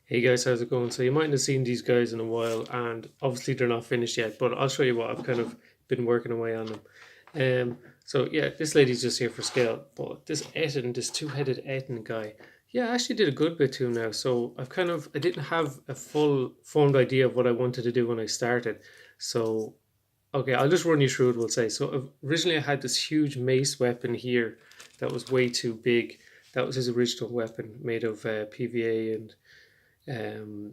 Hey guys, how's it going? So you might have seen these guys in a while, and obviously they're not finished yet, but I'll show you what I've kind of been working away on them. So yeah, this lady's just here for scale, but this Ettin, this two-headed Ettin guy, yeah, I actually did a good bit to him now. So I didn't have a full formed idea of what I wanted to do when I started. So okay, I'll just run you through it. We'll say so. Originally, I had this huge mace weapon here that was way too big. That was his original weapon, made of PVA and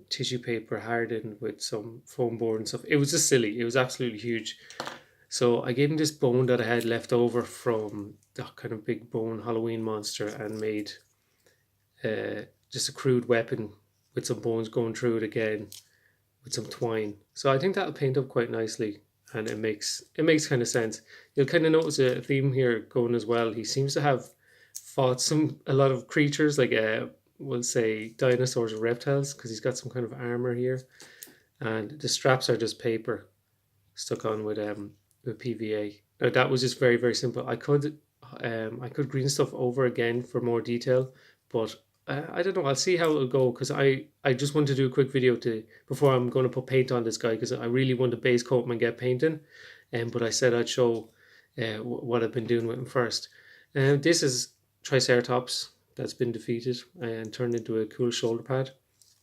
tissue paper hardened with some foam board and stuff. It was just silly. It was absolutely huge. So I gave him this bone that I had left over from the kind of big bone Halloween monster and made just a crude weapon with some bones going through it again with some twine. So I think that'll paint up quite nicely, and it makes kind of sense. You'll kind of notice a theme here going as well. He seems to have fought a lot of creatures like we'll say dinosaurs or reptiles because he's got some kind of armor here, and the straps are just paper stuck on with PVA. Now that was just very very simple. I could green stuff over again for more detail, but I don't know. I'll see how it'll go because I just want to do a quick video to before I'm going to put paint on this guy because I really want to base coat him and get painting. But I said I'd show what I've been doing with him first. This is Triceratops that's been defeated and turned into a cool shoulder pad.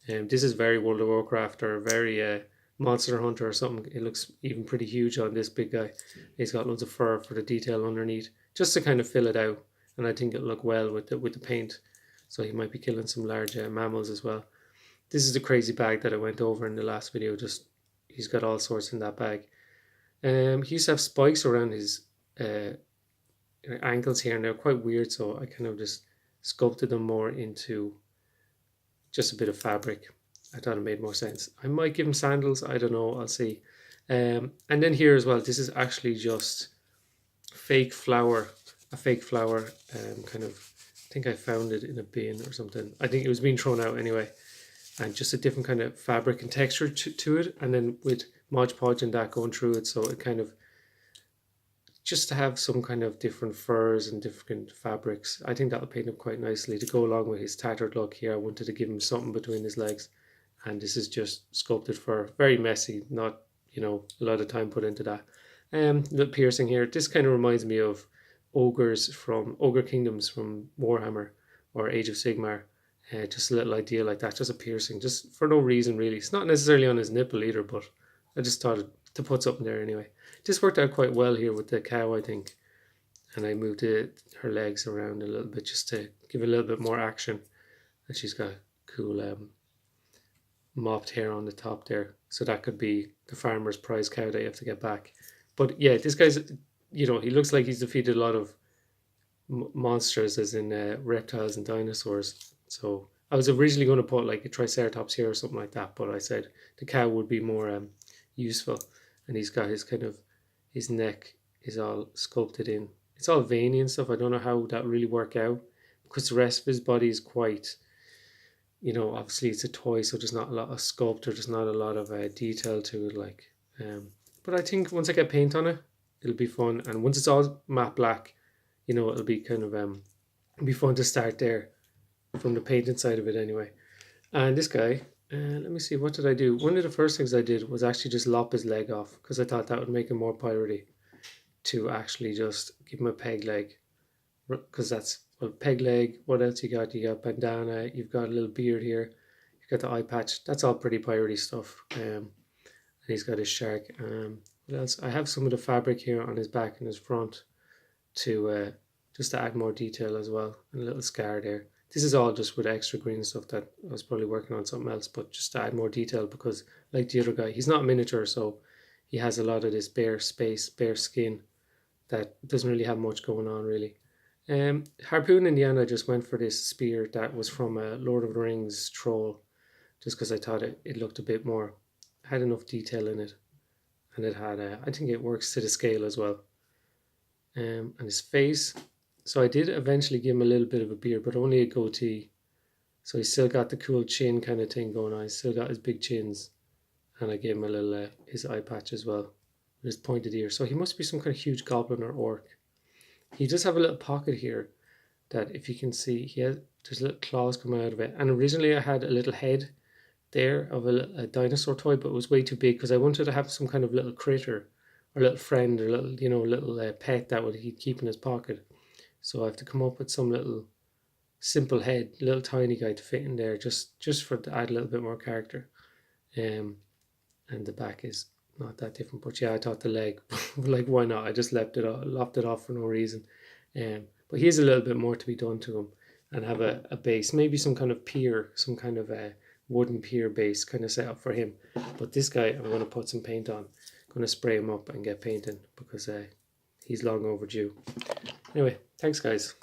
This is very World of Warcraft or very Monster Hunter or something. It looks even pretty huge on this big guy. He's got loads of fur for the detail underneath, just to kind of fill it out. And I think it'll look well with the paint. So he might be killing some large mammals as well. This is the crazy bag that I went over in the last video. Just he's got all sorts in that bag. He used to have spikes around his ankles here, and they're quite weird. So I kind of just sculpted them more into just a bit of fabric. I thought it made more sense. I might give him sandals. I don't know. I'll see. And then here as well, this is actually just fake flour, a fake flour. Kind of, I think I found it in a bin or something. I think it was being thrown out anyway, and just a different kind of fabric and texture to it. And then with Mod Podge and that going through it, so it kind of just to have some kind of different furs and different fabrics. I think that'll paint him quite nicely to go along with his tattered look here. I wanted to give him something between his legs, and this is just sculpted fur. Very messy, not a lot of time put into that. The piercing here. This kind of reminds me of ogres from Ogre Kingdoms from Warhammer or Age of Sigmar. Just a little idea like that, just a piercing, just for no reason really. It's not necessarily on his nipple either, but I just thought to put something there anyway. This worked out quite well here with the cow, I think, and I moved her legs around a little bit just to give a little bit more action. And she's got cool mopped hair on the top there, so that could be the farmer's prize cow that you have to get back. But yeah, this guy's, he looks like he's defeated a lot of monsters, as in reptiles and dinosaurs. So I was originally going to put like a triceratops here or something like that, but I said the cow would be more useful. And he's got his kind of his neck is all sculpted in. It's all veiny and stuff. I don't know how that really work out because the rest of his body is quite, obviously it's a toy, so there's not a lot of sculpture. There's not a lot of detail to it, like. But I think once I get paint on it, it'll be fun. And once it's all matte black, it'll be kind of it'll be fun to start there from the painting side of it anyway. And this guy, let me see, what did I do? One of the first things I did was actually just lop his leg off because I thought that would make him more piratey to actually just give him a peg leg because that's peg leg. What else you got? You got bandana. You've got a little beard here. You've got the eye patch. That's all pretty piratey stuff. And he's got his shark. What else? I have some of the fabric here on his back and his front to just to add more detail as well, and a little scar there. This is all just with extra green stuff that I was probably working on something else, but just to add more detail because, like the other guy, he's not miniature, so he has a lot of this bare space, bare skin that doesn't really have much going on, really. Harpoon in the end, I just went for this spear that was from a Lord of the Rings troll, just because I thought it looked a bit more, had enough detail in it, and it had, I think it works to the scale as well. And his face, so I did eventually give him a little bit of a beard, but only a goatee. So he's still got the cool chin kind of thing going on. He's still got his big chins. And I gave him a little, his eye patch as well, with his pointed ear. So he must be some kind of huge goblin or orc. He does have a little pocket here that, if you can see, there's little claws coming out of it. And originally I had a little head there of a dinosaur toy, but it was way too big because I wanted to have some kind of little critter or little friend or little, you know, little pet that would he'd keep in his pocket. So I have to come up with some little simple head, little tiny guy to fit in there, just for to add a little bit more character. And the back is not that different, but yeah, I thought the leg, like why not? I just lopped it off for no reason. But he has a little bit more to be done to him, and have a base, maybe some kind of pier, some kind of a wooden pier base kind of set up for him. But this guy, I'm going to put some paint on. I'm going to spray him up and get painting because he's long overdue. Anyway, thanks guys.